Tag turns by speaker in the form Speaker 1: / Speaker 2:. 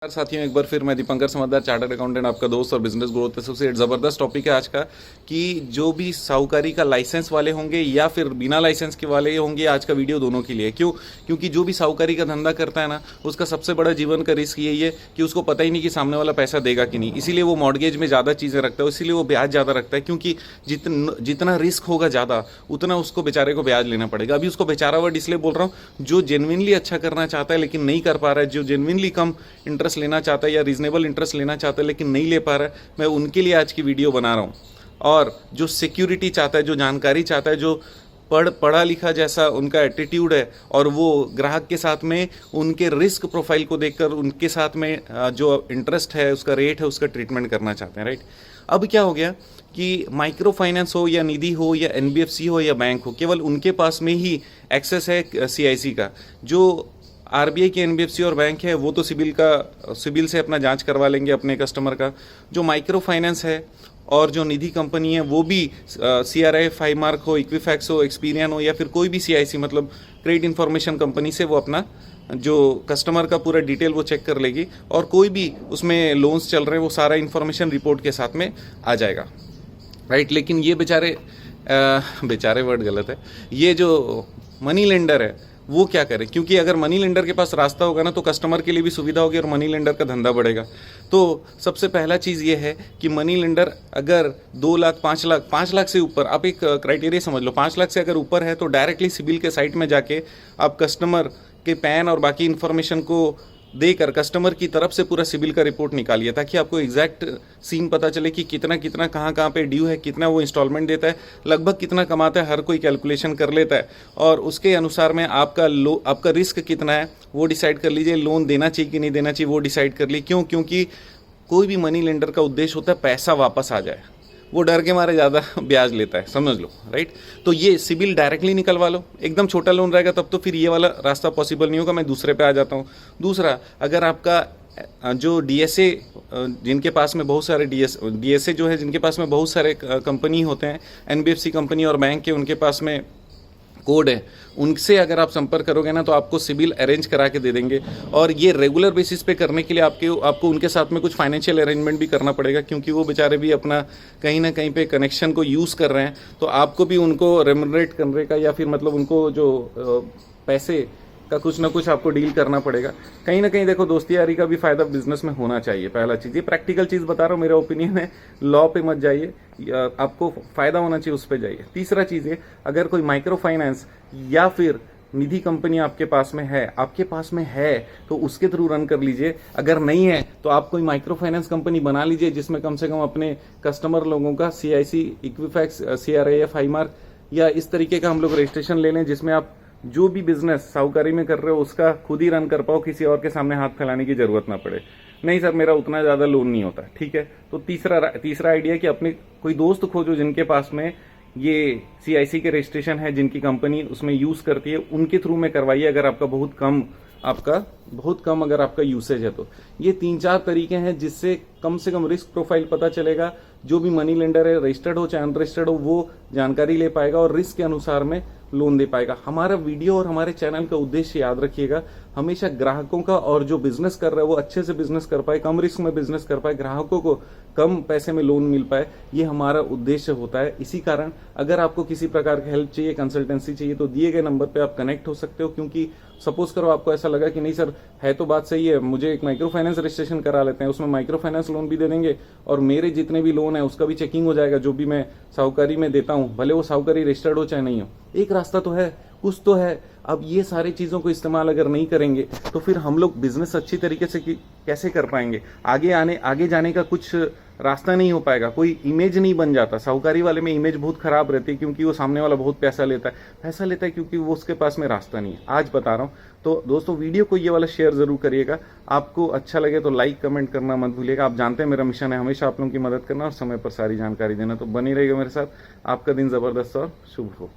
Speaker 1: साथियों, एक बार फिर मैं दीपंकर समझदार चार्टर्ड अकाउंटेंट, आपका दोस्त और बिजनेस ग्रोथ एसोसिएट। ज़बरदस्त टॉपिक है आज का कि जो भी साहूकारी का लाइसेंस वाले होंगे या फिर बिना लाइसेंस के वाले होंगे, आज का वीडियो दोनों के लिए। क्यों? क्योंकि जो भी साहूकारी का धंधा करता है ना, उसका सबसे बड़ा जीवन का रिस्क यही है कि उसको पता ही नहीं कि सामने वाला पैसा देगा कि नहीं। इसीलिए वो मॉर्गेज में ज़्यादा चीज़ें रखता है, इसीलिए वो ब्याज ज़्यादा रखता है, क्योंकि जितना रिस्क होगा ज़्यादा उतना उसको बेचारे को ब्याज लेना पड़ेगा। अभी उसको बेचारा वर्ड इसलिए बोल रहा हूँ, जो जेन्युइनली अच्छा करना चाहता है लेकिन नहीं कर पा रहा है, जो जेन्युइनली कम इंटरेस्ट लेना चाहता है या रीजनेबल इंटरेस्ट लेना चाहता है लेकिन नहीं ले पा रहा है, मैं उनके लिए आज की वीडियो बना रहा हूँ। और जो सिक्योरिटी चाहता है, जो जानकारी चाहता है, जो पढ़ा लिखा जैसा उनका एटीट्यूड है, और वो ग्राहक के साथ में उनके रिस्क प्रोफाइल को देखकर उनके साथ में जो इंटरेस्ट है, उसका रेट है, उसका ट्रीटमेंट करना चाहते हैं। राइट। अब क्या हो गया कि माइक्रो फाइनेंस हो या निधि हो या एनबीएफसी हो या बैंक हो, केवल उनके पास में ही एक्सेस है सीआईसी का। जो आरबीआई की एनबीएफसी और बैंक है वो तो सिबिल से अपना जांच करवा लेंगे अपने कस्टमर का। जो माइक्रो फाइनेंस है और जो निधि कंपनी है वो भी सीआरआई, 5 मार्क हो, इक्विफैक्स हो, एक्सपीरियन हो या फिर कोई भी सीआईसी मतलब क्रेडिट इन्फॉर्मेशन कंपनी से वो अपना जो कस्टमर का पूरा डिटेल वो चेक कर लेगी, और कोई भी उसमें लोन्स चल रहे हैं वो सारा इन्फॉर्मेशन रिपोर्ट के साथ में आ जाएगा। राइट। लेकिन ये बेचारे वर्ड गलत है, ये जो मनी लेंडर है वो क्या करे? क्योंकि अगर मनी लेंडर के पास रास्ता होगा ना तो कस्टमर के लिए भी सुविधा होगी और मनी लेंडर का धंधा बढ़ेगा। तो सबसे पहला चीज़ ये है कि मनी लेंडर अगर 2 लाख, 5 लाख से ऊपर, आप एक क्राइटेरिया समझ लो, 5 लाख से अगर ऊपर है तो डायरेक्टली सिबिल के साइट में जाके आप कस्टमर के पैन और बाकी इन्फॉर्मेशन को देकर कस्टमर की तरफ से पूरा सिबिल का रिपोर्ट निकालिए, ताकि आपको एग्जैक्ट सीन पता चले कि कितना कहाँ पे ड्यू है, कितना वो इंस्टॉलमेंट देता है, लगभग कितना कमाता है, हर कोई कैलकुलेशन कर लेता है, और उसके अनुसार में आपका रिस्क कितना है वो डिसाइड कर लीजिए। लोन देना चाहिए कि नहीं देना चाहिए वो डिसाइड कर लीजिए। क्यों? क्योंकि कोई भी मनी लेंडर का उद्देश्य होता है पैसा वापस आ जाए, वो डर के मारे ज़्यादा ब्याज लेता है, समझ लो। राइट। तो ये सिबिल डायरेक्टली निकलवा लो। एकदम छोटा लोन रहेगा तब तो फिर ये वाला रास्ता पॉसिबल नहीं होगा। मैं दूसरे पे आ जाता हूँ। दूसरा, अगर आपका जो डीएसए, जिनके पास में बहुत सारे डीएसए जो है, जिनके पास में बहुत सारे कंपनी होते हैं, एनबीएफसी कंपनी और बैंक के, उनके पास में कोड है, उनसे अगर आप संपर्क करोगे ना तो आपको सिबिल अरेंज करा के दे देंगे। और ये रेगुलर बेसिस पे करने के लिए आपको उनके साथ में कुछ फाइनेंशियल अरेंजमेंट भी करना पड़ेगा, क्योंकि वो बेचारे भी अपना कहीं ना कहीं पे कनेक्शन को यूज़ कर रहे हैं। तो आपको भी उनको रेमुनरेट करने का या फिर मतलब उनको जो पैसे का कुछ ना कुछ आपको डील करना पड़ेगा। कहीं ना कहीं देखो, दोस्ती यारी का भी फायदा बिजनेस में होना चाहिए। पहला चीज़, ये प्रैक्टिकल चीज़ बता रहा हूँ, मेरा ओपिनियन है। लॉ पे मत जाइए, आपको फायदा होना चाहिए उस पर जाइए। तीसरा चीज़ है, अगर कोई माइक्रो फाइनेंस या फिर निधि कंपनी आपके पास में है तो उसके थ्रू रन कर लीजिए। अगर नहीं है तो आप कोई माइक्रो फाइनेंस कंपनी बना लीजिए जिसमें कम से कम अपने कस्टमर लोगों का सीआईसी, इक्विफैक्स, सीआरआई, 5 मार्क या इस तरीके का हम लोग रजिस्ट्रेशन ले लें, जिसमें आप जो भी बिजनेस साहूकारी में कर रहे हो उसका खुद ही रन कर पाओ, किसी और के सामने हाथ फैलाने की जरूरत ना पड़े। नहीं सर, मेरा उतना ज़्यादा लोन नहीं होता, ठीक है। तो तीसरा आइडिया कि अपने कोई दोस्त खोजो जिनके पास में ये सीआईसी के रजिस्ट्रेशन है, जिनकी कंपनी उसमें यूज़ करती है, उनके थ्रू में करवाइए अगर आपका बहुत कम अगर आपका यूसेज है तो। ये 3-4 तरीके हैं जिससे कम से कम रिस्क प्रोफाइल पता चलेगा। जो भी मनी लेंडर है, रजिस्टर्ड हो चाहे अनरजिस्टर्ड हो, वो जानकारी ले पाएगा और रिस्क के अनुसार में लोन दे पाएगा। हमारा वीडियो और हमारे चैनल का उद्देश्य याद रखिएगा, हमेशा ग्राहकों का, और जो बिजनेस कर रहा है वो अच्छे से बिजनेस कर पाए, कम रिस्क में बिजनेस कर पाए, ग्राहकों को कम पैसे में लोन मिल पाए, ये हमारा उद्देश्य होता है। इसी कारण अगर आपको किसी प्रकार की हेल्प चाहिए, कंसल्टेंसी चाहिए, तो दिए गए नंबर पे आप कनेक्ट हो सकते हो। क्योंकि सपोज करो आपको ऐसा लगा कि नहीं सर, है तो बात सही है, मुझे एक माइक्रो फाइनेंस रजिस्ट्रेशन करा लेते हैं, उसमें माइक्रो फाइनेंस लोन भी दे देंगे और मेरे जितने भी लोन है उसका भी चेकिंग हो जाएगा, जो भी मैं साहूकारी में देता हूं, भले वो साहूकारी रजिस्टर्ड हो चाहे नहीं हो। एक रास्ता तो है, कुछ तो है। अब ये सारी चीज़ों को इस्तेमाल अगर नहीं करेंगे तो फिर हम लोग बिजनेस अच्छी तरीके से कैसे कर पाएंगे? आगे जाने का कुछ रास्ता नहीं हो पाएगा, कोई इमेज नहीं बन जाता। साहूकारी वाले में इमेज बहुत खराब रहती है, क्योंकि वो सामने वाला बहुत पैसा लेता है क्योंकि वो उसके पास में रास्ता नहीं है। आज बता रहा हूँ। तो दोस्तों, वीडियो को ये वाला शेयर जरूर करिएगा। आपको अच्छा लगे तो लाइक कमेंट करना मत भूलिएगा। आप जानते हैं मेरा मिशन है हमेशा आप लोगों की मदद करना और समय पर सारी जानकारी देना। तो बनी रहिएगा मेरे साथ। आपका दिन जबरदस्त और शुभ हो।